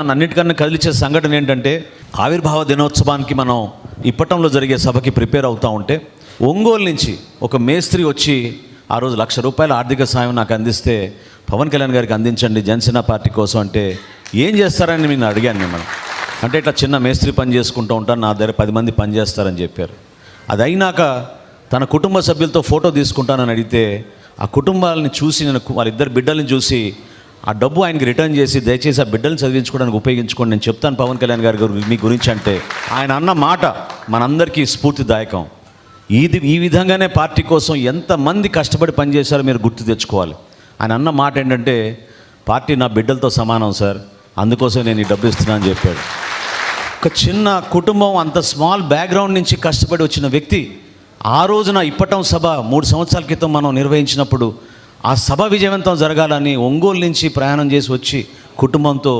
నన్ను అన్నిటికన్నా కదిలించే సంఘటన ఏంటంటే, ఆవిర్భావ దినోత్సవానికి మనం ఇప్పటంలో జరిగే సభకి ప్రిపేర్ అవుతూ ఉంటే ఒంగోలు నుంచి ఒక మేస్త్రి వచ్చి ఆ రోజు ₹1,00,000 ఆర్థిక సాయం నాకు అందిస్తే, పవన్ కళ్యాణ్ గారికి అందించండి జనసేన పార్టీ కోసం అంటే, ఏం చేస్తారని నేను అడిగాను మిమ్మల్ని. అంటే ఇట్లా చిన్న మేస్త్రి పని చేసుకుంటూ ఉంటాను, నా దగ్గర 10 మంది పని చేస్తారని చెప్పారు. అది అయినాక తన కుటుంబ సభ్యులతో ఫోటో తీసుకుంటానని అడిగితే, ఆ కుటుంబాలని చూసి నేను వాళ్ళిద్దరు బిడ్డల్ని చూసి ఆ డబ్బు ఆయనకి రిటర్న్ చేసి, దయచేసి ఆ బిడ్డల్ని చదివించుకోవడానికి ఉపయోగించుకోండి, నేను చెప్తాను పవన్ కళ్యాణ్ గారి మీ గురించి అంటే, ఆయన అన్న మాట మనందరికీ స్ఫూర్తిదాయకం. ఈ విధంగానే పార్టీ కోసం ఎంతమంది కష్టపడి పనిచేశారో మీరు గుర్తు తెచ్చుకోవాలి. ఆయన అన్న మాట ఏంటంటే, పార్టీ నా బిడ్డలతో సమానం సార్, అందుకోసం నేను ఈ డబ్బు ఇస్తున్నాను అని చెప్పాడు. ఒక చిన్న కుటుంబం, అంత స్మాల్ బ్యాక్గ్రౌండ్ నుంచి కష్టపడి వచ్చిన వ్యక్తి ఆ రోజున ఇప్పటం సభ 3 సంవత్సరాల క్రితం మనం నిర్వహించినప్పుడు ఆ సభ విజయవంతం జరగాలని ఒంగోలు నుంచి ప్రయాణం చేసి వచ్చి కుటుంబంతో